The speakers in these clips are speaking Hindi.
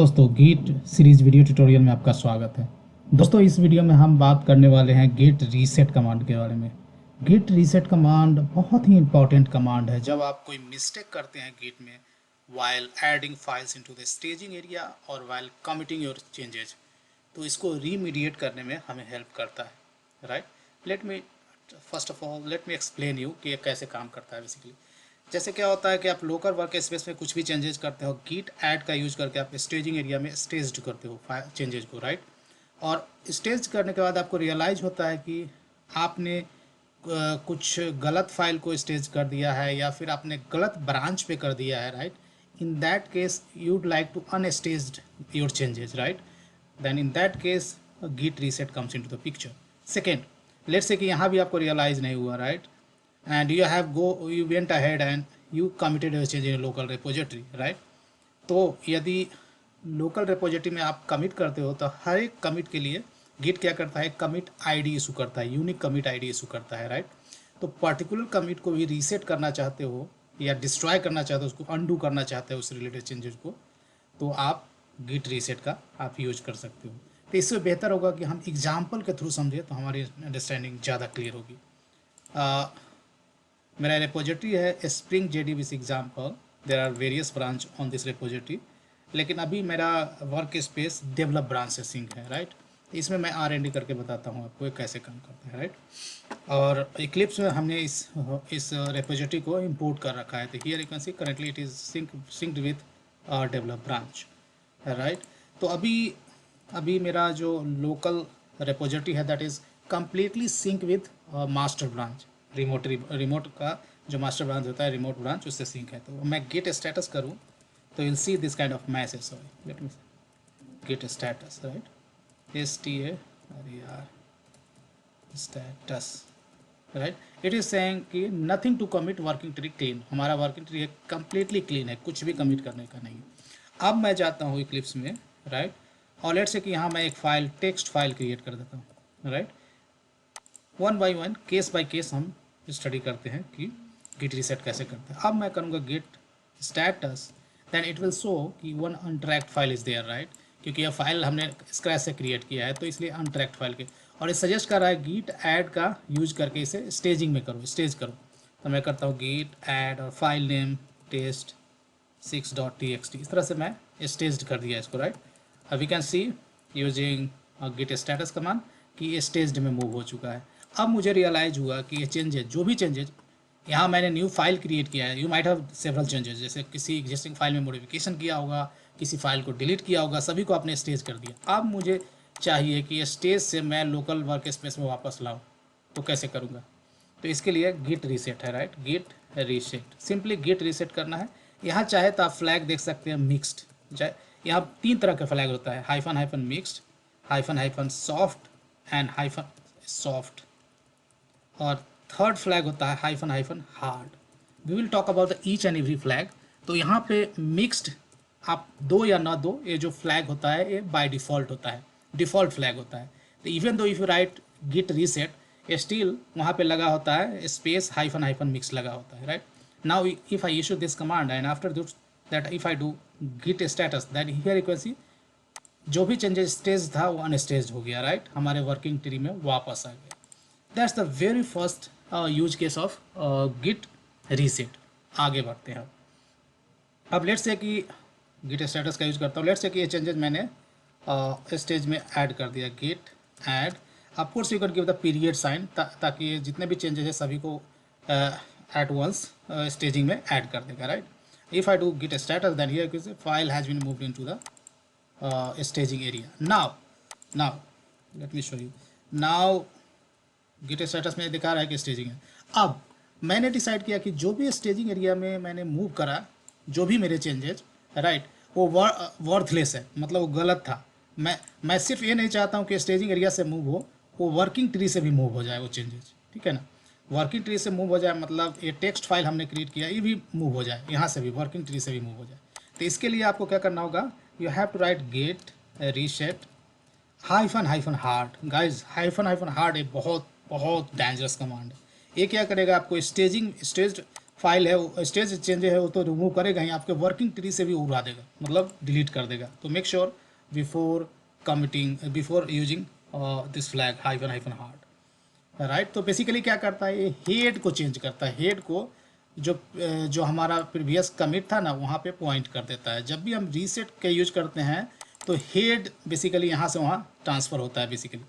दोस्तों, गीट सीरीज वीडियो ट्यूटोरियल में आपका स्वागत है। दोस्तों, इस वीडियो में हम बात करने वाले हैं गेट रीसेट कमांड के बारे में। गेट रीसेट कमांड बहुत ही इंपॉर्टेंट कमांड है जब आप कोई मिस्टेक करते हैं गेट में while adding files into the staging area और वाइल कमिटिंग योर चेंजेज। तो इसको रीमीडिएट करने में हमें हेल्प करता है, right. First of all let me explain you कि ये कैसे काम करता है। बेसिकली जैसे क्या होता है कि आप लोकल वर्क स्पेस में कुछ भी चेंजेस करते हो, गीट ऐड का यूज करके आप स्टेजिंग एरिया में स्टेज करते हो चेंजेस को, राइट। और स्टेज करने के बाद आपको रियलाइज होता है कि आपने कुछ गलत फाइल को स्टेज कर दिया है या फिर आपने गलत ब्रांच पे कर दिया है, right. In that case you'd like to unstaged your changes, right. Then in that case git reset comes into the picture. Second, let's say कि यहाँ भी आपको रियलाइज नहीं हुआ, right, and you went ahead and you committed a change in local repository, right। तो यदि लोकल रिपोजिटरी में आप कमिट करते हो तो हर एक कमिट के लिए गिट क्या करता है, कमिट आईडी इशू करता है, यूनिक कमिट आईडी इशू करता है, राइट। तो पर्टिकुलर कमिट को भी रीसेट करना चाहते हो या डिस्ट्रॉय करना चाहते हो, उसको अनडू करना चाहते हो उस रिलेटेड चेंजेस को, तो आप गिट रीसेट का आप यूज कर सकते हो। तो इससे बेहतर होगा कि हम एग्जाम्पल के थ्रू समझें तो हमारी अंडरस्टैंडिंग ज़्यादा क्लियर होगी। मेरा रिपोजिटरी है spring JDBC example. There are various branch on this repository, लेकिन अभी मेरा वर्क स्पेस डेवलप ब्रांच से सिंक है, राइट। इसमें मैं R&D करके बताता हूँ आपको कैसे काम करता है, राइट। और इक्लिप्स में हमने इस रिपोजिटरी को इंपोर्ट कर रखा है। तो here you can see currently it is synced with develop branch, right. तो अभी मेरा जो लोकल रिपोजिटरी है that is completely sync with master branch. Remote का जो मास्टर ब्रांच होता है, रिमोट ब्रांच, उससे सिंक है। तो मैं गेट स्टेटस करूँ तो will see this kind of message. Sorry, let me git status, right, STA, अरे यार, status, right. It is saying कि nothing to commit, working tree clean. हमारा वर्किंग ट्री कंप्लीटली क्लीन है, कुछ भी कमिट करने का नहीं है। अब मैं जाता हूँ इक्लिप्स में, राइट, और लेट्स से कि यहाँ मैं एक फाइल, टेक्स्ट फाइल क्रिएट कर देता हूँ, right. One by one, case by case हम स्टडी करते हैं कि गिट रीसेट कैसे करते हैं। अब मैं करूँगा git status, then it will show कि one untracked file is there, right, क्योंकि यह फाइल हमने स्क्रैच से क्रिएट किया है तो इसलिए अनट्रैक्ड फाइल के, और ये सजेस्ट कर रहा है गिट ऐड का यूज करके इसे स्टेजिंग में करो, स्टेज करो। तो मैं करता हूँ गिट ऐड और फाइल नेम test6.txt, इस तरह से मैं स्टेज कर दिया इसको, राइट। अब we can see using git status command कि ये स्टेज्ड में मूव हो चुका है। अब मुझे रियलाइज हुआ कि ये चेंजेज, जो भी चेंजेज यहाँ मैंने न्यू फाइल क्रिएट किया है, you might have several changes, जैसे किसी एग्जिस्टिंग फाइल में मॉडिफिकेशन किया होगा, किसी फाइल को डिलीट किया होगा, सभी को आपने स्टेज कर दिया। अब मुझे चाहिए कि ये स्टेज से मैं लोकल वर्क स्पेस में वापस लाऊँ, तो कैसे करूँगा? तो इसके लिए गिट रीसेट है, right, git reset, simply git reset करना है। यहाँ चाहे तो आप फ्लैग देख सकते हैं मिक्स्ड, चाहे यहाँ 3 तरह का फ्लैग होता है, hyphen mixed, hyphen soft and hyphen soft, और थर्ड फ्लैग होता है hyphen hard. We will talk about the each and every flag. तो यहाँ पे मिक्स्ड आप दो या ना दो, ये जो फ्लैग होता है ये बाय डिफ़ॉल्ट होता है, डिफ़ॉल्ट फ्लैग होता है। तो even though if you write git reset, still वहाँ पे लगा होता है स्पेस हाइफन मिक्स लगा होता है, right. Now if I issue this command and after that if I do git status, that here you can see जो भी चेंजेस स्टेज था वो अनस्टेज हो गया, राइट, हमारे वर्किंग ट्री में वापस आ गया। That's the very first use case of git reset. आगे बढ़ते हैं। अब लेट्स से कि गिट स्टेटस का यूज करता हूँ। लेट्स से कि ये चेंजेस मैंने स्टेज में ऐड कर दिया, git add. Of course you can give the period sign, ताकि जितने भी चेंजेस है सभी को एट वंस स्टेजिंग में ऐड कर देगा, right. If I do git status, then here file has been moved into the staging area. Now let me show you. Now git status में दिखा रहा है कि स्टेजिंग है। अब मैंने डिसाइड किया कि जो भी स्टेजिंग एरिया में मैंने मूव करा, जो भी मेरे चेंजेज, राइट, वो वर्थलेस है, मतलब वो गलत था। मैं सिर्फ ये नहीं चाहता हूँ कि स्टेजिंग एरिया से मूव हो, वो वर्किंग ट्री से भी मूव हो जाए वो चेंजेज, ठीक है ना। वर्किंग ट्री से मूव हो जाए मतलब ये टेक्स्ट फाइल हमने क्रिएट किया ये भी मूव हो जाए, यहाँ से भी वर्किंग ट्री से भी मूव हो जाए। तो इसके लिए आपको क्या करना होगा, you have to write git reset hyphen hard. Guys hyphen hard एक बहुत डेंजरस कमांड है। ये क्या करेगा, आपको स्टेज फाइल है वो स्टेज चेंज है वो तो रिमूव करेगा ही, आपके वर्किंग ट्री से भी उड़ा देगा, मतलब डिलीट कर देगा। तो make sure before committing before using this flag hyphen hyphen hard, right. तो बेसिकली क्या करता है, ये हेड को चेंज करता है, हेड को जो हमारा प्रीवियस कमिट था ना वहाँ पे पॉइंट कर देता है। जब भी हम रीसेट का यूज करते हैं तो हेड बेसिकली यहाँ से वहाँ ट्रांसफ़र होता है basically.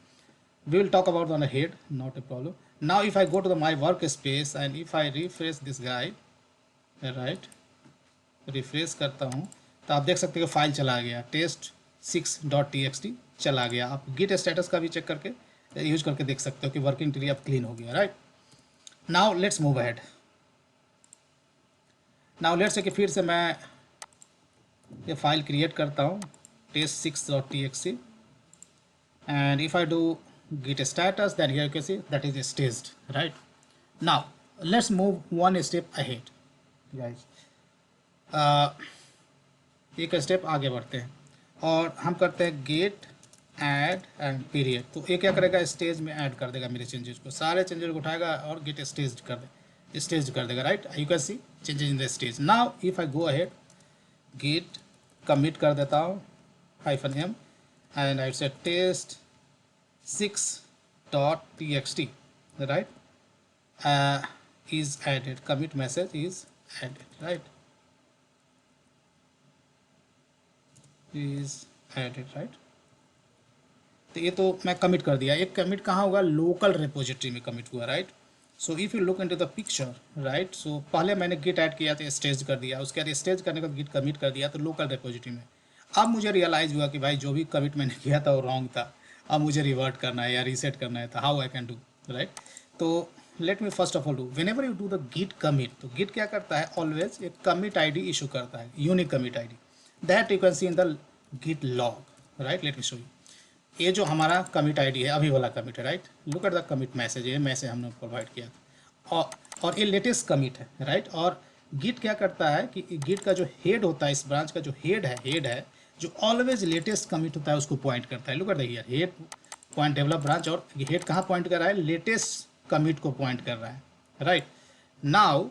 We will talk about on the head, not a problem. Now if I go to my workspace and if I refresh this guy, right, refresh करता हूँ तो आप देख सकते हो फाइल चला गया, test6.txt चला गया। आप गिट स्टेटस का भी चेक करके यूज करके देख सकते हो कि वर्किंग ट्री अब क्लीन हो गया, right. Now let's move ahead. Now let's say कि फिर से मैं ये फाइल क्रिएट करता हूँ test6.txt and if I do git status, then here you can see that is staged, right. Now let's move one step ahead, guys. एक स्टेप आगे बढ़ते हैं और हम करते हैं गेट ऐड एंड पीरियड। तो ये क्या करेगा, स्टेज में ऐड कर देगा मेरे चेंजेस को, सारे चेंजेस को उठाएगा और गेट स्टेज कर देगा, right. You can see changes in the stage. Now if I go ahead git commit कर देता हूँ -m and I said test6.txt, right, is added, commit message is added, right, is added, right। तो ये तो मैं कमिट कर दिया। एक कमिट कहाँ होगा, लोकल रिपोजिटरी में कमिट हुआ, right. So if you look into the picture, right, so पहले मैंने गिट ऐड किया तो स्टेज कर दिया, उसके बाद स्टेज करने के बाद गिट कमिट कर दिया तो लोकल रिपोजिटरी में। अब मुझे रियलाइज़ हुआ कि भाई जो भी कमिट मैंने किया था वो रॉन्ग था, अब मुझे रिवर्ट करना है या रीसेट करना है, तो how I can do, right. तो let me first of all do whenever you do the git commit, तो गिट क्या करता है, ऑलवेज एक कमिट ID इशू करता है, unique commit ID that you can see in the git log, right. Let me show you. ये जो हमारा कमिट ID है, अभी वाला कमिट है, right. Look at the commit message, ये मैसेज हमने प्रोवाइड किया और ये लेटेस्ट कमिट है, राइट। और गिट क्या करता है कि गिट का जो हेड होता है, इस ब्रांच का जो हेड है जो ऑलवेज लेटेस्ट कमिट होता है उसको पॉइंट करता है। Look at the here, head point develop branch, और हेड कहाँ पॉइंट कर रहा है, लेटेस्ट कमिट को पॉइंट कर रहा है, राइट। नाउ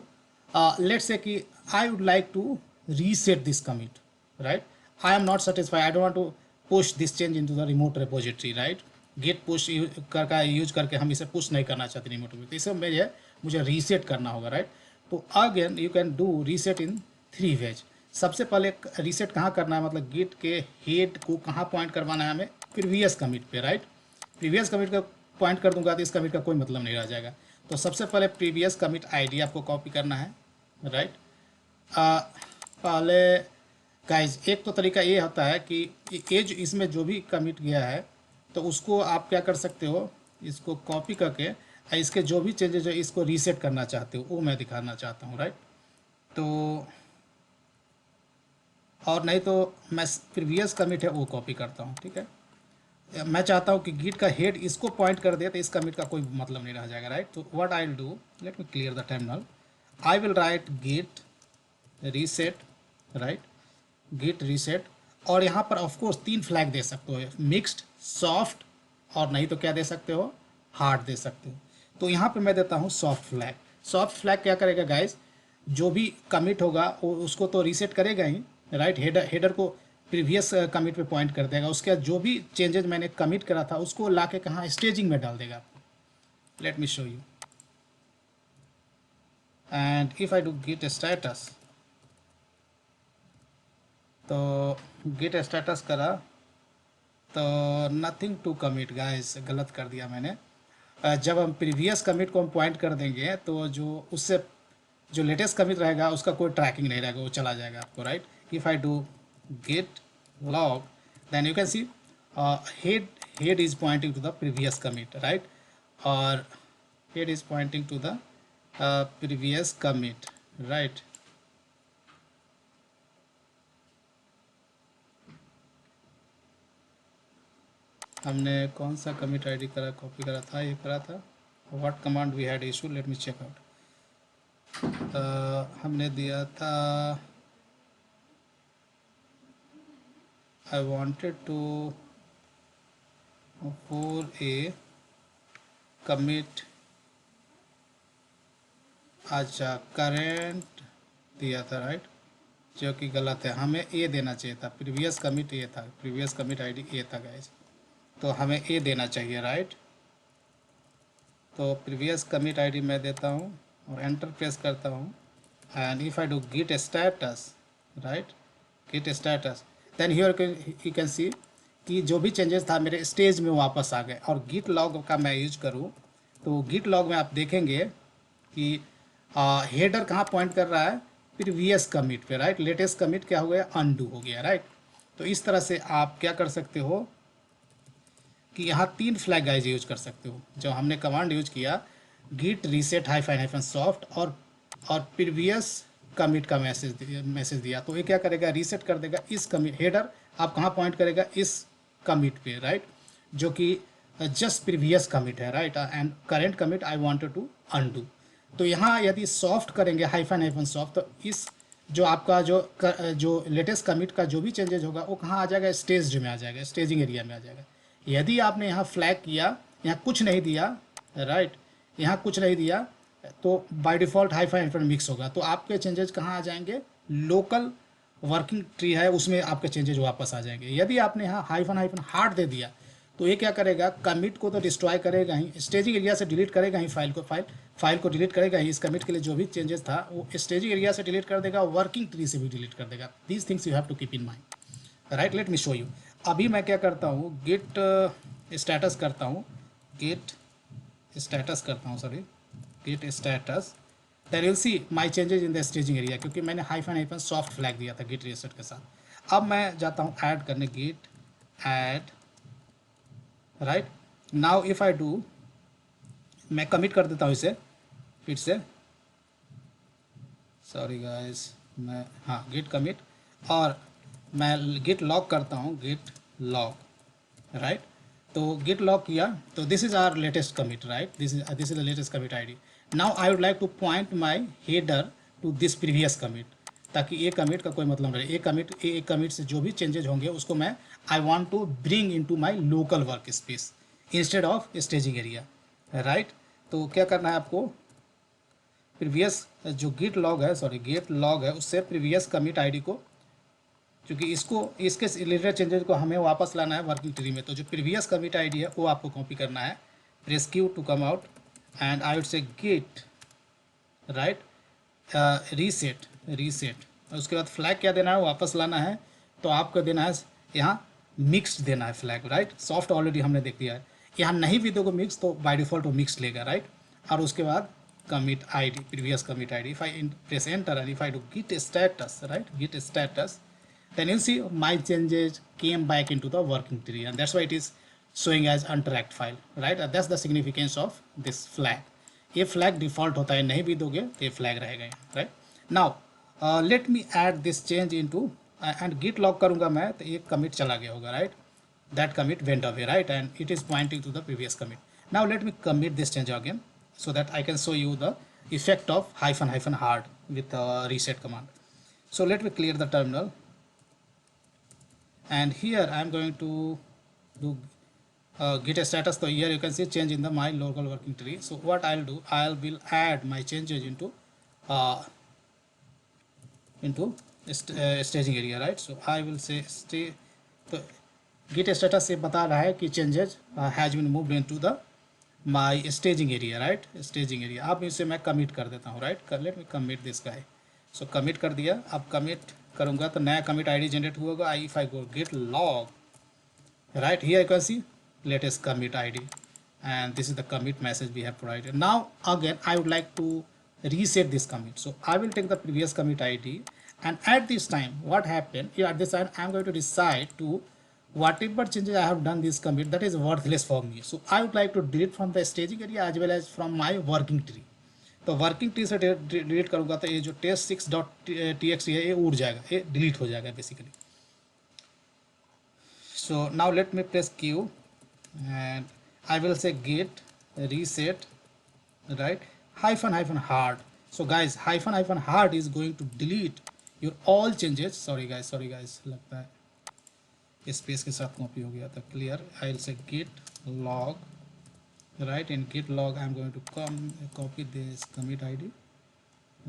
लेट्स से कि I would like to reset this commit, right. I am not satisfied, I don't want to push this change into the remote repository, right. git push का यूज करके हम इसे पुश नहीं करना चाहते रिमोट में, तो इसे मुझे रीसेट करना होगा, राइट। तो again you can do reset in 3 ways. सबसे पहले रीसेट कहाँ करना है, मतलब गिट के हेड को कहाँ पॉइंट करवाना है हमें, प्रीवियस कमिट पे, राइट। प्रीवियस कमिट का पॉइंट कर दूंगा तो इस कमिट का कोई मतलब नहीं रह जाएगा। तो सबसे पहले प्रीवियस कमिट ID आपको कॉपी करना है, राइट। पहले गाइज एक तो तरीका ये होता है कि एज इसमें जो भी कमिट गया है तो उसको आप क्या कर सकते हो, इसको कॉपी करके इसके जो भी चेंजेस है इसको रीसेट करना चाहते हो वो मैं दिखाना चाहता हूँ, राइट। तो और नहीं तो मैं प्रीवियस कमिट है वो कॉपी करता हूँ, ठीक है। मैं चाहता हूँ कि गिट का हेड इसको पॉइंट कर दे तो इस कमिट का कोई मतलब नहीं रह जाएगा, राइट। तो what I will do, let me clear the terminal, I will write git reset, right, git reset. और यहाँ पर ऑफकोर्स 3 फ्लैग दे सकते हो, मिक्स्ड, सॉफ्ट और नहीं तो क्या दे सकते हो, हार्ड दे सकते हो। तो यहाँ पे मैं देता हूँ सॉफ्ट फ्लैग। सॉफ्ट फ्लैग क्या करेगा गाइस, जो भी कमिट होगा वो उसको तो रीसेट करेगा ही, राइट। हेडर को प्रीवियस कमिट पे पॉइंट कर देगा, उसके बाद जो भी चेंजेस मैंने कमिट करा था उसको ला के कहाँ, स्टेजिंग में डाल देगा आपको। Let me show you, and if I do git status, तो गिट स्टेटस करा तो नथिंग टू कमिट गाइस, गलत कर दिया मैंने। जब हम प्रीवियस कमिट को हम पॉइंट कर देंगे तो जो उससे जो लेटेस्ट कमिट रहेगा उसका कोई ट्रैकिंग नहीं रहेगा, वो चला जाएगा आपको, right. If I do git log then you can see head is pointing to the previous commit, right, और head is pointing to the previous commit, right. हमने कौन सा कमिट ID करा, कॉपी करा था, ये करा था, what command we had issue, let me check out. हमने दिया था I wanted to for a commit अच्छा करेंट दिया था राइट, जो कि गलत है, हमें ए देना चाहिए था, प्रीवियस कमिट ए था, प्रीवियस कमिट आईडी ए था गाइस, तो हमें ए देना चाहिए राइट। तो प्रीवियस कमिट आईडी मैं देता हूँ और एंटर प्रेस करता हूँ, and if I do git status right, git status, then here you can see कि जो भी चेंजेस था मेरे स्टेज में वापस आ गए। और गिट लॉग का मैं यूज करूँ तो गिट लॉग में आप देखेंगे कि हेडर कहाँ पॉइंट कर रहा है, प्रीवियस कमिट पे राइट, लेटेस्ट कमिट क्या हो गया, अनडू हो गया राइट। तो इस तरह से आप क्या कर सकते हो कि यहाँ 3 फ्लैग गाइज यूज कर सकते हो। जो हमने कमांड यूज किया git reset hyphen hyphen soft और प्रीवियस कमिट का मैसेज दिया, तो ये क्या करेगा, रीसेट कर देगा इस कमिट, हेडर आप कहाँ पॉइंट करेगा, इस कमिट पे राइट, जो कि जस्ट प्रीवियस कमिट है right, and current commit I wanted to undo. तो यहाँ यदि सॉफ्ट करेंगे हाइफन हाइफन सॉफ्ट, तो इस जो आपका जो लेटेस्ट कमिट का जो भी चेंजेज होगा वो कहाँ आ जाएगा, स्टेज में आ जाएगा, स्टेजिंग एरिया में आ जाएगा। यदि आपने यहाँ फ्लैग किया, यहाँ कुछ नहीं दिया राइट, यहाँ कुछ नहीं दिया, तो by default hyphen hyphen mix होगा, तो आपके चेंजेस कहाँ आ जाएंगे, लोकल वर्किंग ट्री है उसमें आपके चेंजेज वापस आ जाएंगे। यदि आपने यहाँ हाइफन हाइफन हार्ड दे दिया तो ये क्या करेगा, कमिट को तो डिस्ट्रॉय करेगा ही, स्टेजिंग एरिया से डिलीट करेगा ही, फाइल को डिलीट करेगा ही, इस कमिट के लिए जो भी चेंजेस था वो स्टेजिंग एरिया से डिलीट कर देगा, वर्किंग ट्री से भी डिलीट कर देगा। These things you have to keep in mind right. Let me show you. अभी मैं क्या करता हूँ, गिट स्टेटस करता हूँ, गिट स्टेटस करता हूँ, sorry git status, then you see my changes in the staging area, क्योंकि मैंने हाइफन हाइफन सॉफ्ट फ्लैग दिया था गिट रीसेट के साथ। अब मैं जाता हूँ ऐड करने, git add right. Now if I do, मैं कमिट कर देता हूँ इसे फिर से, सॉरी गाइस, मैं हाँ गिट कमिट, और मैं गिट लॉग करता हूँ, गिट लॉग राइट। तो गिट लॉग किया, तो this is our latest commit right, this is the latest commit ID. Now I would like to point my header to this previous commit, ताकि ये कमिट का कोई मतलब नहीं, एक कमिट से जो भी चेंजेज होंगे उसको मैं I want to bring into my local work space instead of staging area right. तो क्या करना है आपको, प्रीवियस जो गिट लॉग है, सॉरी गिट लॉग है, उससे प्रीवियस कमिट आईडी को, क्योंकि इसके रिलेटेड चेंजेस को हमें वापस लाना है वर्किंग ट्री में, तो जो प्रीवियस कमिट आईडी है वो आपको कॉपी करना है, press Q to come out, and I would say git write reset, और उसके बाद फ्लैग क्या देना है, वापस लाना है, तो आपको देना है यहाँ मिक्स्ड देना है फ्लैग राइट। सॉफ्ट ऑलरेडी हमने देख दिया है, यहाँ नहीं भी दोगे मिक्स तो बाय डिफॉल्ट वो मिक्स लेगा राइट। और उसके बाद commit ID, previous commit ID, if I press enter and if I do git status right, git status, then you see my changes came back into the working tree, and that's why it is showing as untracked file right, and that's the significance of this flag। ये flag default होता है, नहीं भी दोगे तो ये flag रहेगा right। now let me add this change into and git log करूँगा मैं, तो ये commit चला गया होगा right, that commit went away right, and it is pointing to the previous commit। now let me commit this change again so that I can show you the effect of hyphen hyphen hard with reset command। so let me clear the terminal, and here I am going to do git status, so here you can see change in the my local working tree। so what I'll do, I will add my changes into staging area right। so I will say stay, तो git status से बता रहा है कि changes has been moved into the my staging area right, staging area। अब इसे मैं commit कर देता हूँ right, let me commit this guy। so commit कर दिया, अब commit करूँगा तो नया commit ID जनरेट होगा। if I go git log right, here you can see latest commit ID, and this is the commit message we have provided। now again I would like to reset this commit, so I will take the previous commit ID, and at this time what happened here, at this time I am going to decide to whatever changes I have done this commit that is worthless for me, so I would like to delete from the staging area as well as from my working tree। तो वर्किंग ट्री से डिलीट करूँगा तो ये जो test6.txt है ये उड़ जाएगा, ये डिलीट हो जाएगा basically. so now let me press q and I will say git reset right hyphen hyphen hard। so guys hyphen hyphen hard is going to delete your all changes, sorry guys लगता है स्पेस के साथ कॉपी हो गया था, clear। I will say git log right, in git log I am going to copy this commit ID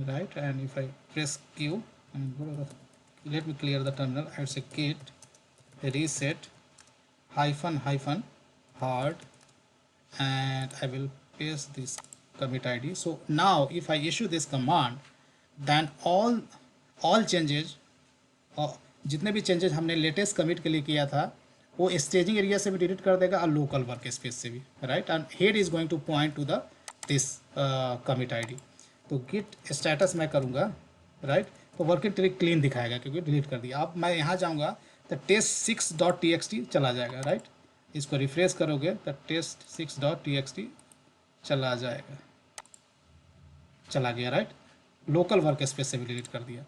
right? And if I press Q and go to the, let me clear the terminal. I would say git reset hyphen hard, and I will paste this commit ID. So now if I issue this command, then all changes, और जितने भी चेंजेस हमने लेटेस्ट कमिट के लिए किया था वो स्टेजिंग एरिया से भी डिलीट कर देगा और लोकल वर्क स्पेस से भी, right? And head is going two point two the this commit ID. तो गिट स्टेटस मैं करूँगा, राइट? तो वर्किंग ट्री क्लीन दिखाएगा क्योंकि डिलीट कर दिया. अब मैं यहाँ जाऊँगा तो test6.txt चला जाएगा, राइट? इसको रिफ्रेश करोगे तो test6.txt चला जाएगा, चला गया, राइट? लोकल वर्क स्पेस से भी डिलीट कर दिया,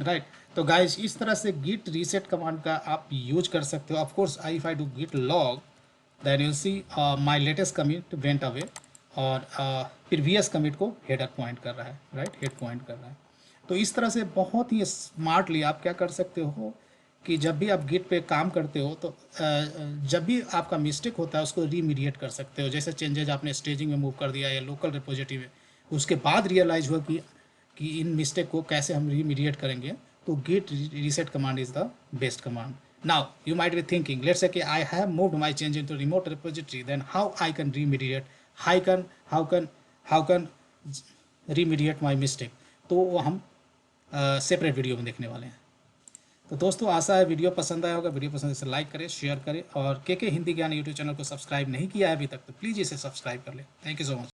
राइट? तो गाइज इस तरह से गिट रीसेट कमांड का आप यूज कर सकते हो. Of course if I do git log then you see my latest commit went away, और प्रीवियस कमिट को हेडर पॉइंट कर रहा है, राइट? हेड पॉइंट कर रहा है. तो इस तरह से बहुत ही स्मार्टली आप क्या कर सकते हो कि जब भी आप गिट पे काम करते हो तो जब भी आपका मिस्टेक होता है उसको रीमीडिएट कर सकते हो. जैसे चेंजेज आपने स्टेजिंग में मूव कर दिया या लोकल रिपोजिटरी में, उसके बाद रियलाइज हुआ कि इन मिस्टेक को कैसे हम रीमीडिएट करेंगे, तो git reset command is the best command. Now you might be thinking, let's say कि I have moved my change into remote repository, then how I can remediate, how can remediate my mistake? तो वो हम सेपरेट वीडियो में देखने वाले हैं. तो दोस्तों आशा है वीडियो पसंद आया होगा. वीडियो पसंद है लाइक करें, शेयर करें, और के हिंदी ज्ञान यूट्यूब चैनल को सब्सक्राइब नहीं किया है अभी तक तो प्लीज़ इसे सब्सक्राइब कर लें. Thank you so much.